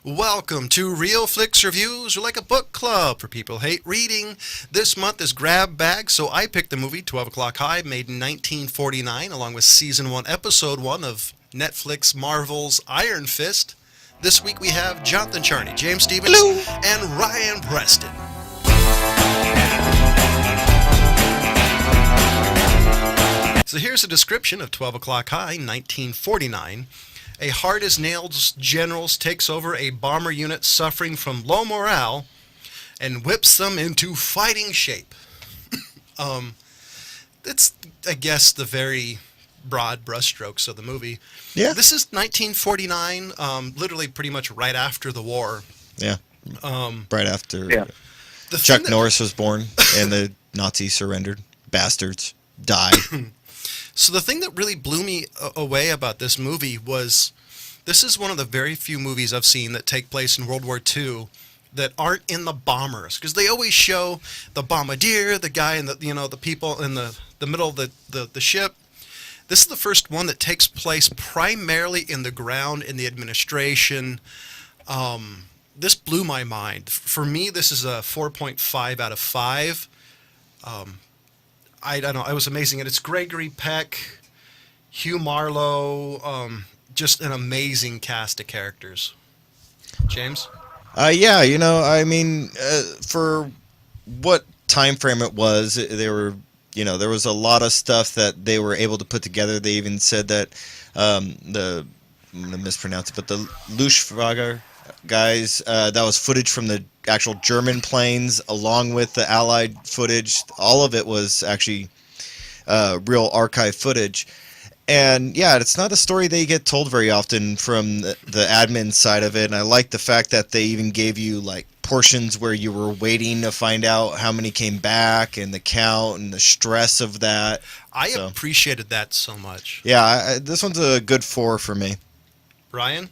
Welcome to Real Flix Reviews, or like a book club for people who hate reading. This month is Grab Bag, so I picked the movie 12 O'Clock High, made in 1949, along with Season 1, Episode 1 of Netflix Marvel's Iron Fist. This week we have Jonathan Charney, James Stevens, Hello. and Ryan Preston. So here's a description of 12 O'Clock High, 1949. A hard-as-nails general takes over a bomber unit suffering from low morale and whips them into fighting shape. It's, I guess, the very broad brushstrokes of the movie. Yeah. This is 1949, literally pretty much right after the war. Yeah. Right after The Chuck thing that- Norris was born and the Nazis surrendered. Bastards. Die. So the thing that really blew me away about this movie was this is one of the very few movies I've seen that take place in World War II that aren't in the bombers, because they always show the bombardier, the guy in the people in the middle of the ship. This is the first one that takes place primarily in the ground, in the administration. This blew my mind. For me, this is a 4.5 out of 5. I don't know. It was amazing. And it's Gregory Peck, Hugh Marlowe, just an amazing cast of characters. James? Yeah, for what time frame it was, they were, there was a lot of stuff that they were able to put together. They even said that I'm going to mispronounce it, but the Luftwaffe guys, that was footage from the actual German planes along with the Allied footage. All of it was actually real archive footage. And yeah, it's not a story they get told very often from the admin side of it. And I like the fact that they even gave you like portions where you were waiting to find out how many came back and the count and the stress of that. I appreciated that so much. Yeah, this one's a good 4 for me. Ryan?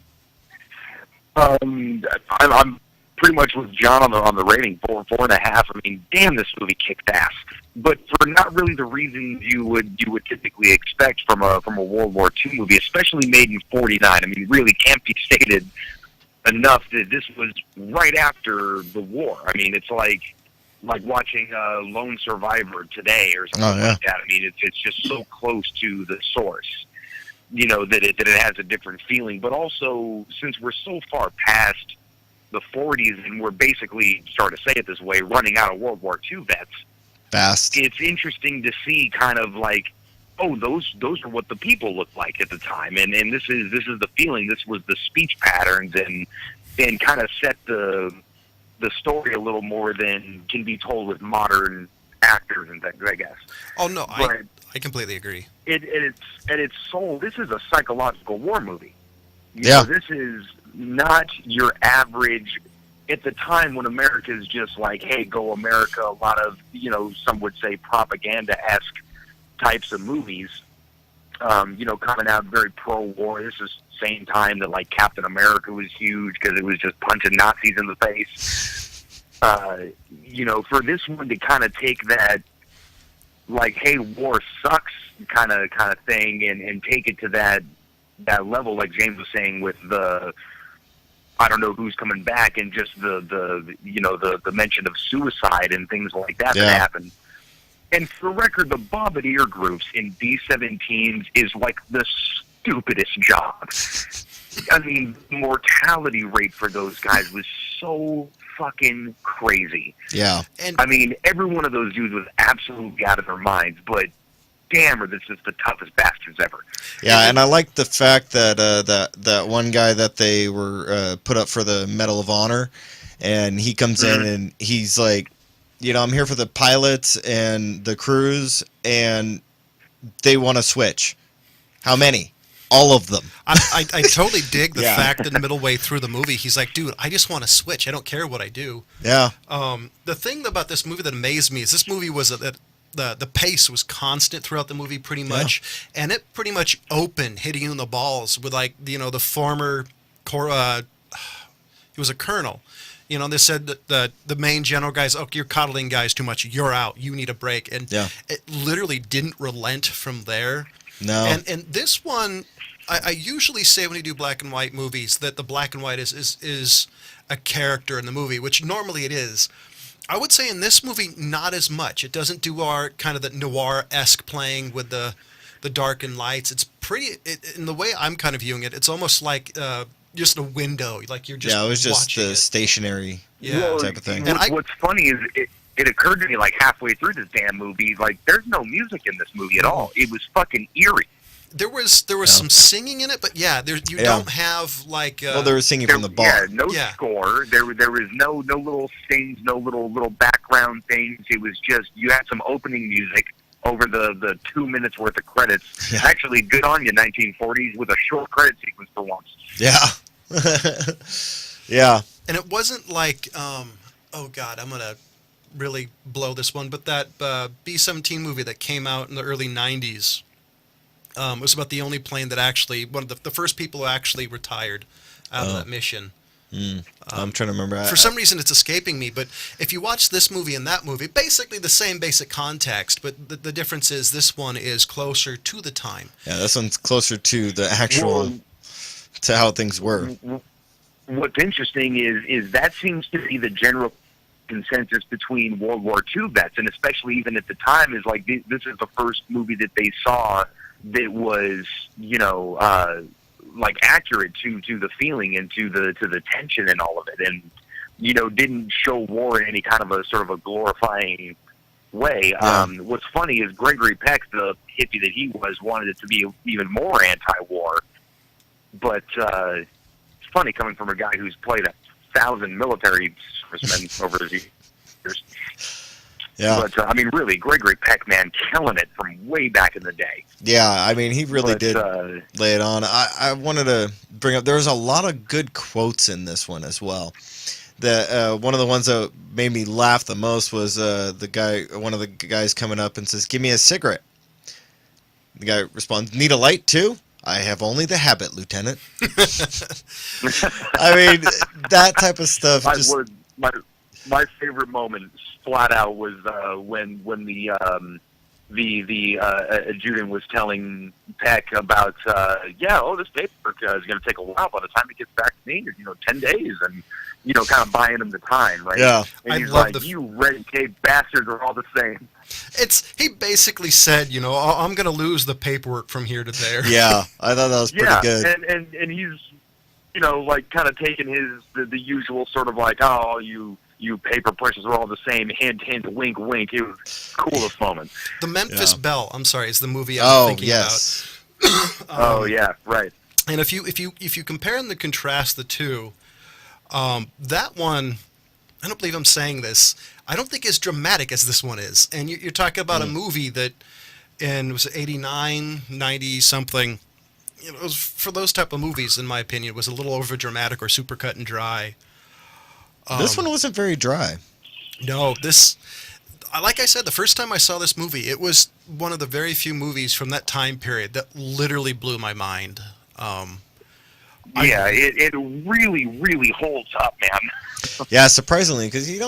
I'm pretty much with John on the rating, 4.5. I mean, damn, this movie kicked ass. But for not really the reasons you would typically expect from a World War II movie, especially made in '49. I mean, really can't be stated enough that this was right after the war. I mean, it's like watching Lone Survivor today or something like that. I mean, it's just so close to the source, that it has a different feeling. But also, since we're so far past the 40s and we're basically, sorry to say it this way, running out of World War II vets, Fast. it's interesting to see kind of like, oh, those are what the people looked like at the time, and this is the feeling. This was the speech patterns and kind of set the story a little more than can be told with modern actors and things, I guess. Oh, no, But I completely agree. at its soul, this is a psychological war movie. This is not your average. At the time when America is just like, hey, go America, a lot of, some would say propaganda-esque types of movies, coming out very pro-war. This is the same time that, like, Captain America was huge because it was just punching Nazis in the face. For this one to kind of take that, like, hey, war sucks kind of thing and take it to that level, like James was saying, with the I don't know who's coming back, and just the mention of suicide and things like that that happen. And for the record, the bombardier groups in B-17s is like the stupidest job. I mean, mortality rate for those guys was so fucking crazy. Yeah. And I mean, every one of those dudes was absolutely out of their minds, but damn, are this is the toughest bastards ever. Yeah, and I like the fact that that one guy that they were put up for the Medal of Honor, and he comes in and he's like, I'm here for the pilots and the crews, and they want to switch. How many? All of them. I totally dig the fact that in the middle way through the movie, he's like, dude, I just want to switch. I don't care what I do. Yeah. The thing about this movie that amazed me is this movie was that the pace was constant throughout the movie pretty much, and it pretty much opened hitting you in the balls with, like, the former he was a colonel. They said that the main general guy's, oh, you're coddling guys too much. You're out. You need a break. And it literally didn't relent from there. No. And this one, I usually say when you do black and white movies that the black and white is a character in the movie, which normally it is. I would say in this movie, not as much. It doesn't do our kind of the noir-esque playing with the dark and lights. It's pretty, in the way I'm kind of viewing it, it's almost like just a window, like you're just Yeah, it was just watching the it. stationary Yeah. type of thing. And What's funny is it occurred to me like halfway through this damn movie, like there's no music in this movie at all. It was fucking eerie. There was some singing in it, but yeah, you don't have like. Well, they were singing from the bar. Yeah, no score. There was no little sings, no little background things. It was just you had some opening music over the 2 minutes worth of credits. Yeah. Actually, good on you, 1940s, with a short credit sequence for once. Yeah. Yeah. And it wasn't like, oh God, I'm gonna really blow this one, but that B-17 movie that came out in the early '90s. Was about the only plane that actually, one of the first people who actually retired out of that mission. I'm trying to remember. For some reason, it's escaping me, but if you watch this movie and that movie, basically the same basic context, but the difference is this one is closer to the time. Yeah, this one's closer to the actual, to how things were. What's interesting is that seems to be the general consensus between World War II vets, and especially even at the time, is like this is the first movie that they saw that was, like accurate to the feeling and to the tension and all of it, and didn't show war in any kind of a sort of a glorifying way. Yeah. What's funny is Gregory Peck, the hippie that he was, wanted it to be even more anti-war, but it's funny coming from a guy who's played 1,000 military servicemen over his years. Yeah. But, really, Gregory Peck, man, killing it from way back in the day. Yeah, I mean, he really did But, lay it on. I wanted to bring up, there was a lot of good quotes in this one as well. One of the ones that made me laugh the most was one of the guys coming up and says, "Give me a cigarette." The guy responds, "Need a light too? I have only the habit, Lieutenant." I mean, that type of stuff. My favorite moment, flat out, was when the adjutant was telling Peck about this paperwork is going to take a while. By the time it gets back to me, 10 days, and kind of buying him the time, right? Yeah, and I he's love like, "You red tape bastards are all the same." He basically said, I'm going to lose the paperwork from here to there. Yeah, I thought that was pretty good. and he's like kind of taking the usual sort of like, "Oh, you paper pushers are all the same, hint, hint, wink, wink." It was the coolest moment. The Memphis Belle, I'm sorry, is the movie I'm thinking yes. Oh yeah, right. And if you compare and contrast the two, that one, I don't believe I'm saying this, I don't think as dramatic as this one is. And you're talking about a movie that was 89, 90 something. It was, for those type of movies, in my opinion, it was a little over dramatic or super cut and dry. This one wasn't very dry. No, like I said, the first time I saw this movie, it was one of the very few movies from that time period that literally blew my mind. It really, really holds up, man. Yeah, surprisingly, because you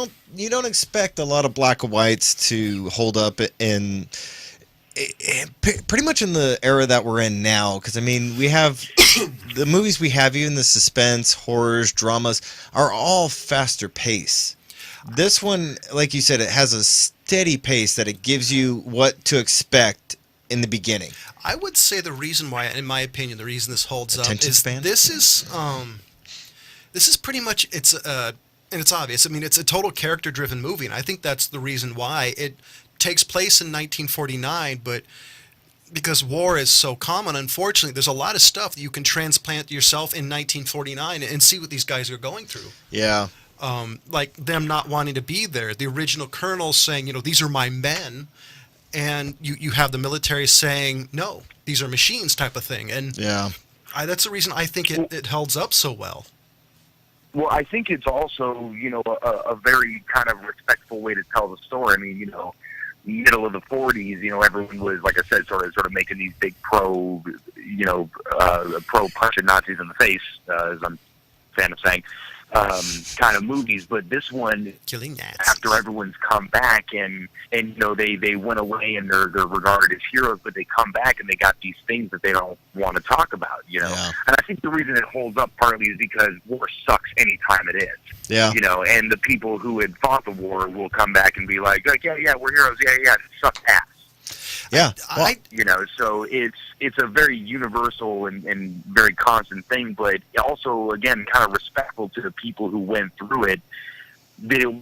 don't expect a lot of black and whites to hold up in pretty much in the era that we're in now. Because I mean, we have the movies we have, even the suspense, horrors, dramas, are all faster pace. This one, like you said, it has a steady pace that it gives you what to expect in the beginning. I would say the reason why, in my opinion, the reason this holds Attention up is span? this is pretty much and it's obvious. I mean, it's a total character-driven movie, and I think that's the reason why it takes place in 1949. But because war is so common, unfortunately, there's a lot of stuff that you can transplant yourself in 1949 and see what these guys are going through. Yeah. Like them not wanting to be there, the original colonel saying, these are my men. And you have the military saying, no, these are machines type of thing. And Yeah. that's the reason I think it holds up so well. Well, I think it's also, a very kind of respectful way to tell the story. I mean, middle of the 40s, everyone was, like I said, sort of making these big pro punching Nazis in the face, as I'm a fan of saying. kind of movies, but this one, Killing Nazis. after everyone's come back and they went away and they're regarded as heroes, but they come back and they got these things that they don't want to talk about, Yeah. And I think the reason it holds up partly is because war sucks anytime it is. Yeah. And the people who had fought the war will come back and be like, yeah, we're heroes, yeah, it sucks ass. Yeah. Well, So it's a very universal and very constant thing, but also, again, kind of respectful to the people who went through it. That it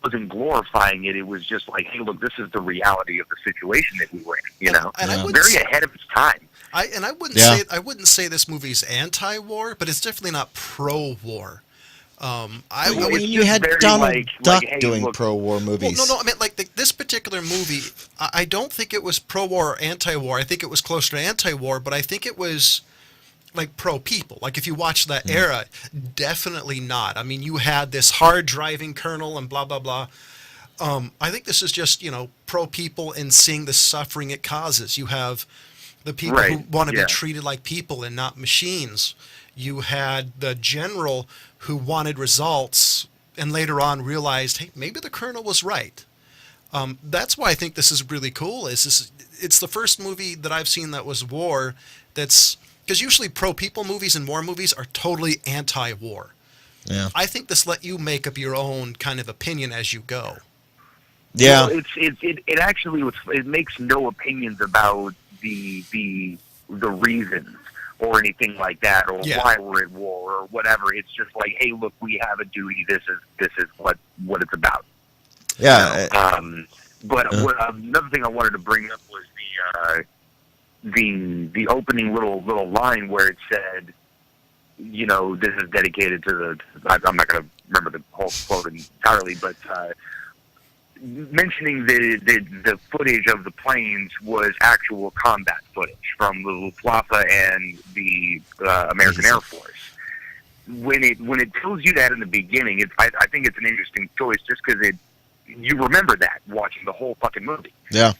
wasn't glorifying it. It was just like, hey, look, this is the reality of the situation that we were in, And I wouldn't very say- ahead of its time. I wouldn't say this movie's anti-war, but it's definitely not pro-war. I Well, mean, it's you just had very Donald like, Duck hey, doing look- pro-war movies. Well, no, I mean, like this particular movie, I don't think it was pro-war or anti-war. I think it was closer to anti-war, but I think it was like pro-people. Like if you watch that era, definitely not. I mean, you had this hard-driving colonel and blah, blah, blah. I think this is just, pro-people and seeing the suffering it causes. You have the people who Right, want to yeah. be treated like people and not machines. You had the general who wanted results and later on realized, hey, maybe the colonel was right. That's why I think this is really cool. It's the first movie that I've seen that was war that's because usually pro-people movies and war movies are totally anti-war. Yeah. I think this let you make up your own kind of opinion as you go. Yeah. Well, it actually it makes no opinions about the reasons or anything like that, or Yeah. why we're at war or whatever. It's just like, hey, look, we have a duty. This is what it's about. Yeah. But another thing I wanted to bring up was the opening little line where it said, this is dedicated to the. I'm not going to remember the whole quote entirely, but mentioning the footage of the planes was actual combat footage from the Luftwaffe and the American Air Force. When it tells you that in the beginning, I think it's an interesting choice just because you remember that watching the whole fucking movie. Yeah.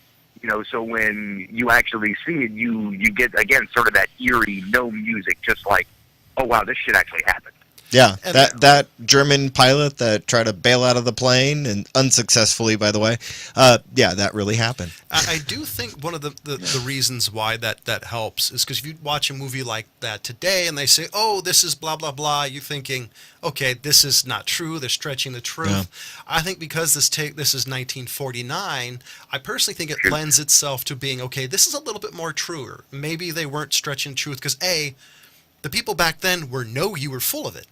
So when you actually see it, you get, again, sort of that eerie, no music, just like, oh, wow, this shit actually happened. Yeah, And that German pilot that tried to bail out of the plane, and unsuccessfully, by the way, yeah, that really happened. I do think one of the reasons why that helps is because if you watch a movie like that today and they say, oh, this is blah, blah, blah, you're thinking, okay, this is not true. They're stretching the truth. Yeah. I think because this is 1949, I personally think it lends itself to being, okay, this is a little bit more truer. Maybe they weren't stretching truth because, A, the people back then you were full of it.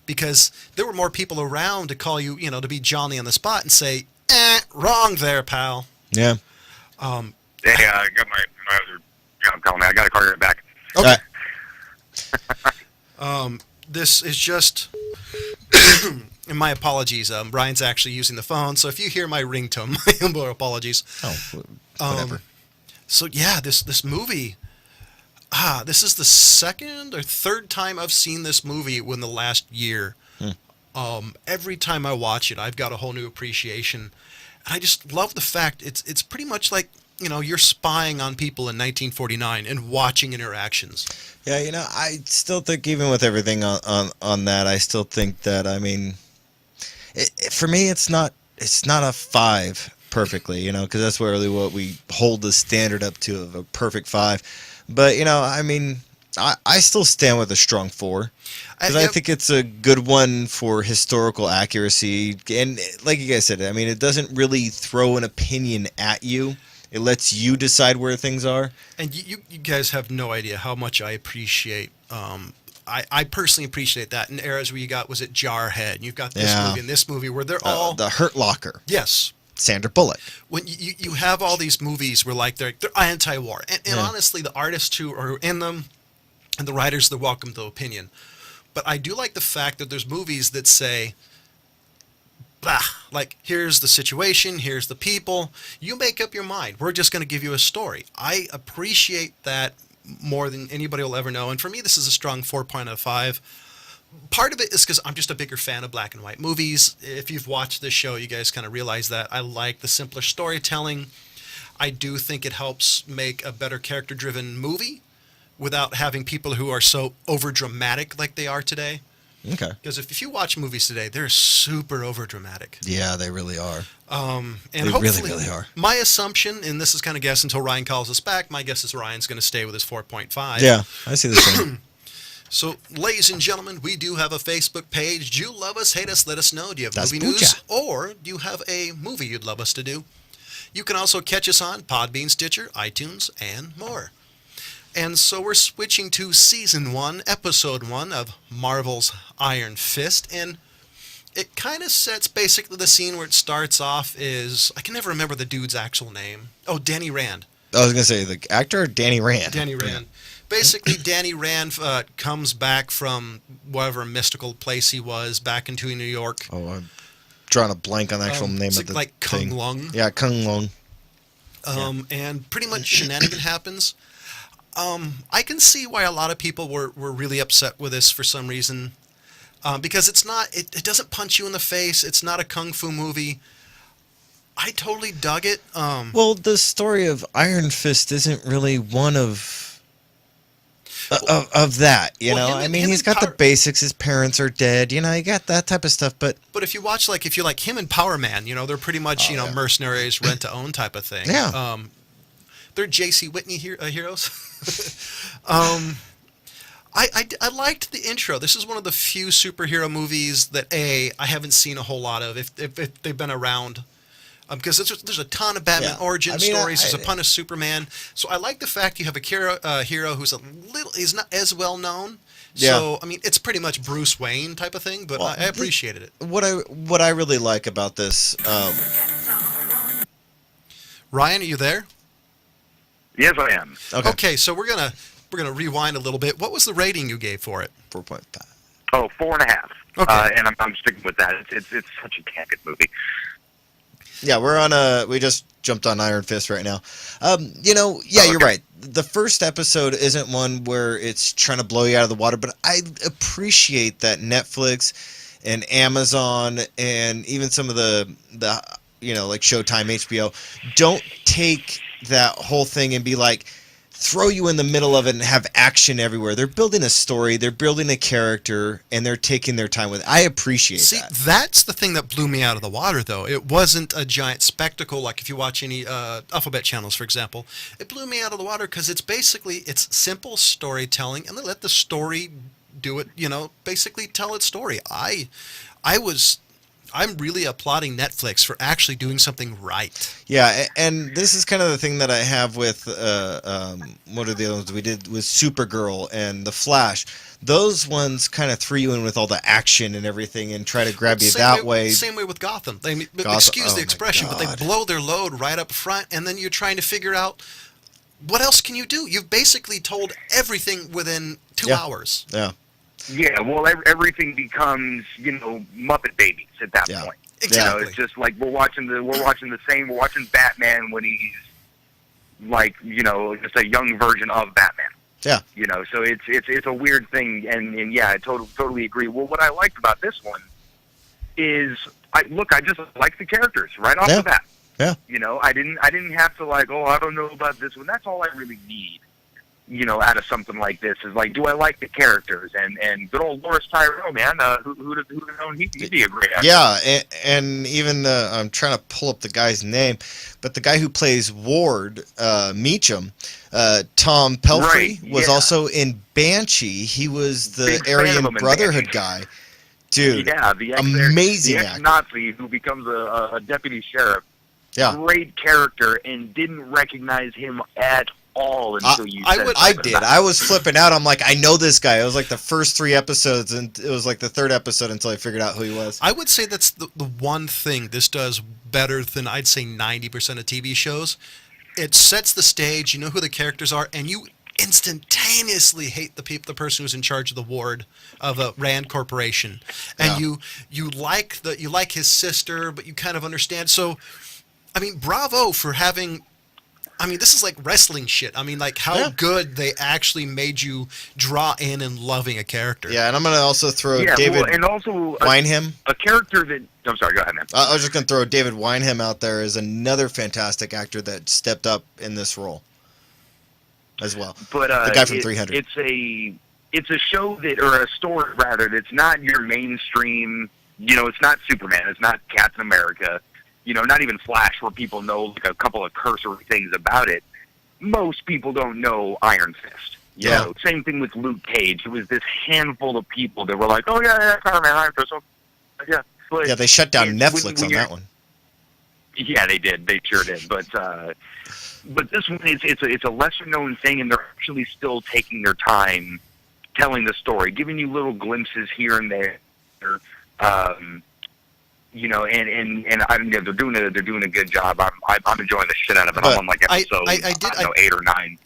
Because there were more people around to call you, to be Johnny on the spot and say, wrong there, pal. Yeah. Hey, I got my other job calling me. I got to call you right back. Okay. Uh, This is just, and my apologies. Brian's actually using the phone, so if you hear my ringtone, my humble apologies. Oh, whatever. So yeah, this movie. This is the second or third time I've seen this movie in the last year. Every time I watch it, I've got a whole new appreciation. And I just love the fact it's pretty much like, you're spying on people in 1949 and watching interactions. Yeah, I still think even with everything on that, I still think that, I mean, for me, it's not a 5 perfectly, because that's really what we hold the standard up to of a perfect 5. But, I mean, I still stand with a strong 4. Because I think it's a good one for historical accuracy. And like you guys said, I mean, it doesn't really throw an opinion at you. It lets you decide where things are. And you guys have no idea how much I appreciate. I personally appreciate that in eras where was it Jarhead? And you've got this movie and this movie where they're all The Hurt Locker. Yes. Sandra Bullock. When you have all these movies where they're anti-war, and honestly, the artists who are in them and the writers, they're welcome to opinion. But I do like the fact that there's movies that say, here's the situation, here's the people, you make up your mind. We're just going to give you a story. I appreciate that more than anybody will ever know. And for me, this is a strong 4.5 out of 5. Part of it is because I'm just a bigger fan of black and white movies. If you've watched this show, you guys kind of realize that. I like the simpler storytelling. I do think it helps make a better character-driven movie without having people who are so over-dramatic like they are today. Okay. Because if you watch movies today, they're super overdramatic. Yeah, they really are. And They hopefully, really are. my assumption, and this is kind of guess until Ryan calls us back, my guess is Ryan's going to stay with his 4.5. Yeah, I see the same. So, ladies and gentlemen, we do have a Facebook page. Do you love us, hate us, let us know. Do you have That's movie news? Pooja. Or do you have a movie you'd love us to do? You can also catch us on Podbean, Stitcher, iTunes, and more. And so we're switching to Season 1, Episode 1 of Marvel's Iron Fist. And it kind of sets basically the scene where it starts off is, I can never remember the dude's actual name. Oh, Danny Rand. I was going to say, the actor, Danny Rand. Danny Rand. Basically, Danny Rand comes back from whatever mystical place he was back into New York. Oh, I'm drawing a blank on the actual name It's of the like thing. Kung Lung. Yeah, Kung Lung. And pretty much shenanigan happens. I can see why a lot of people were really upset with this for some reason. Because it's not, it doesn't punch you in the face. It's not a kung fu movie. I totally dug it. Well, the story of Iron Fist isn't really one of that, you Well, know. him I and- mean, him he's and got the Power- basics. His parents are dead. You know, you got that type of stuff. But But if you watch, like, if you like him and Power Man, you know, they're pretty much, Oh, yeah. mercenaries, rent to own type of thing. Yeah. They're J.C. Whitney heroes. I liked the intro. This is one of the few superhero movies that I haven't seen a whole lot of. If they've been around, because there's a ton of Batman Yeah. origin I mean, stories. There's a I- ton of Superman. So I like the fact you have a hero who's he's not as well known. Yeah. So I mean, it's pretty much Bruce Wayne type of thing. But Well, I appreciated it. what I really like about this, Ryan, are you there? Yes, I am. Okay, so we're gonna rewind a little bit. What was the rating you gave for it? 4.5. Oh, 4.5. Okay. And I'm sticking with that. It's such a candid movie. Yeah, we just jumped on Iron Fist right now. You know, yeah, Oh, you're okay. right. The first episode isn't one where it's trying to blow you out of the water, but I appreciate that Netflix and Amazon and even some of the you know, like Showtime, HBO, don't take that whole thing and be like, throw you in the middle of it and have action everywhere. They're building a story, they're building a character, and they're taking their time with it. I appreciate See, that. that's the thing that blew me out of the water, though. It wasn't a giant spectacle like if you watch any alphabet channels, for example. It blew me out of the water because it's simple storytelling, and they let the story do it. You know, basically tell its story. I'm really applauding Netflix for actually doing something right. Yeah, and this is kind of the thing that I have with what are the other ones we did with Supergirl and The Flash. Those ones kind of threw you in with all the action and everything and try to grab you that way. Same way with Gotham. Gotham- Excuse oh the my expression, but God. they blow their load right up front, and then you're trying to figure out what else can you do. You've basically told everything within 2 Yeah. hours. Yeah. Yeah, well, everything becomes, Muppet Babies at that Yeah. point. Exactly. It's just like we're watching Batman when he's like, just a young version of Batman. Yeah. So it's a weird thing, and yeah, I totally agree. Well, what I liked about this one is I just like the characters right off Yeah. the bat. Yeah. I didn't have to like, I don't know about this one. That's all I really need. Out of something like this is like, do I like the characters? And good old Loris Tyrell, man, who'd have known he'd be a great actor. Yeah, and even I'm trying to pull up the guy's name, but the guy who plays Ward, Meacham, Tom Pelfrey, Right, was yeah. also in Banshee. He was the Big fan of Aryan him in Brotherhood Banshee. guy. Dude, Yeah, the amazing actor. ex-Nazi who becomes a deputy sheriff. Yeah. Great character, and didn't recognize him at all until you said I something did. about I was flipping out. I'm like, I know this guy. It was like the first 3 episodes, and it was like the 3rd episode until I figured out who he was. I would say that's the one thing this does better than I'd say 90% of TV shows. It sets the stage, you know who the characters are, and you instantaneously hate the person who's in charge of the ward of a Rand Corporation, and Yeah. you like his sister, but you kind of understand. So, I mean, bravo for having. I mean, this is like wrestling shit. I mean, like how Yeah. good they actually made you draw in and loving a character. Yeah, and I'm going to also throw Yeah, David well, and also Wynham. a character that. I'm sorry, go ahead, man. I was just going to throw David Wynham out there as another fantastic actor that stepped up in this role as well. But The guy from 300. it's a show that, or a story rather, that's not your mainstream. You know, it's not Superman, it's not Captain America. You know, not even Flash, where people know like a couple of cursory things about it. Most people don't know Iron Fist. You know, same thing with Luke Cage. It was this handful of people that were like, "Oh yeah, Iron Man, Iron Fist." Yeah, but yeah, they shut down Netflix on that one. Yeah, they did. They sure did. But this one, it's a lesser known thing, and they're actually still taking their time telling the story, giving you little glimpses here and there. You know, and I don't know, they're doing a good job. I'm enjoying the shit out of it. I'm on like episode 8 or 9.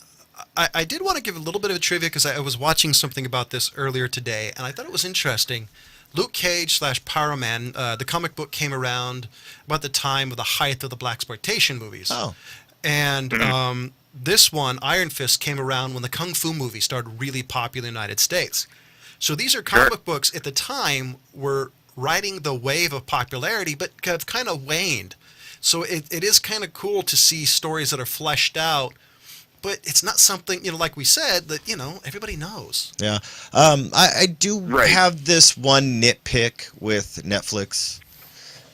I did want to give a little bit of a trivia because I was watching something about this earlier today, and I thought it was interesting. Luke Cage / Power Man, the comic book came around about the time of the height of the blaxploitation movies. Oh. And this one, Iron Fist, came around when the Kung Fu movies started really popular in the United States. So these are comic books at the time were riding the wave of popularity, but have kind of waned. So it is kind of cool to see stories that are fleshed out, but it's not something, you know, like we said, that, you know, everybody knows. Yeah. I do have this one nitpick with Netflix,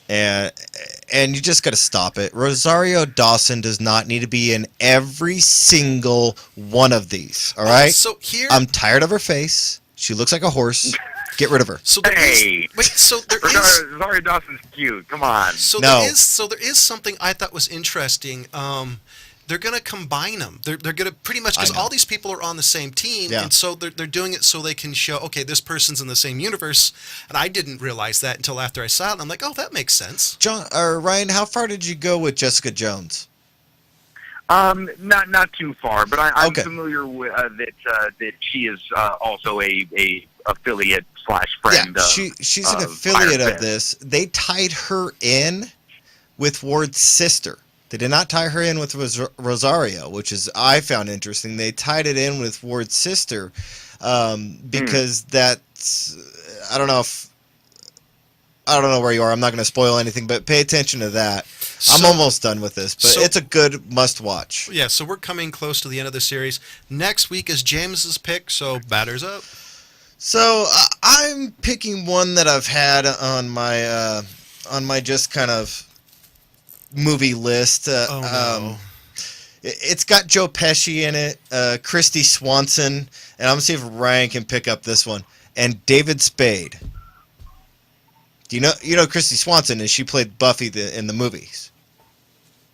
and you just got to stop it. Rosario Dawson does not need to be in every single one of these, all right? So here... I'm tired of her face. She looks like a horse. Get rid of her. So there is, Rosario Dawson's cute. Come on. So there is something I thought was interesting. They're going to combine them. They're going to pretty much, because all these people are on the same team, and so they're doing it so they can show, okay, this person's in the same universe, and I didn't realize that until after I saw it, and I'm like, oh, that makes sense. Ryan, how far did you go with Jessica Jones? Not too far, but I'm familiar with that she is also a affiliate / friend. Yeah, she's an affiliate of this. They tied her in with Ward's sister. They did not tie her in with Rosario, which is I found interesting. They tied it in with Ward's sister because that's I don't know where you are. I'm not going to spoil anything, but pay attention to that. I'm almost done with this, but it's a good must-watch. Yeah, so we're coming close to the end of the series. Next week is James's pick, so batters up. So I'm picking one that I've had on my just kind of movie list. It's got Joe Pesci in it, Christy Swanson, and I'm going to see if Ryan can pick up this one, and David Spade. Do you know Christy Swanson, and she played Buffy in the movies?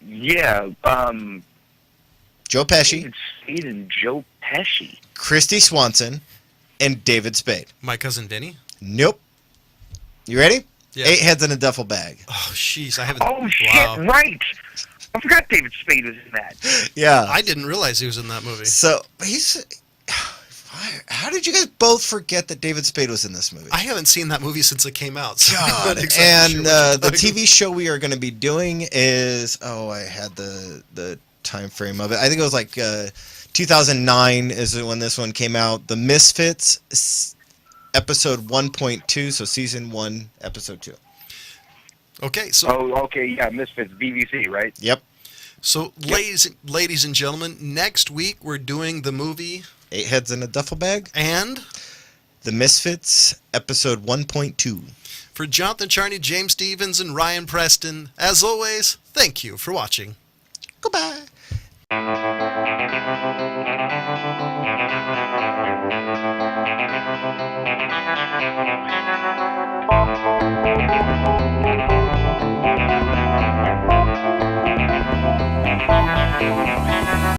Yeah. Joe Pesci. David Spade and Joe Pesci. Christy Swanson and David Spade. My Cousin Vinny? Nope. You ready? Yeah. 8 Heads in a Duffel Bag. Oh, jeez. I haven't... Oh, shit, right. I forgot David Spade was in that. Yeah. I didn't realize he was in that movie. So, how did you guys both forget that David Spade was in this movie? I haven't seen that movie since it came out. So God. exactly the TV show we are going to be doing is... Oh, I had the time frame of it. I think it was like 2009 is when this one came out. The Misfits, episode 1.2, so season 1, episode 2. Okay, so... Oh, okay, yeah, Misfits, BBC, right? Yep. So, ladies and gentlemen, next week we're doing the movie... 8 Heads in a Duffel Bag. And? The Misfits, episode 1.2. For Jonathan Charney, James Stevens, and Ryan Preston, as always, thank you for watching. Goodbye.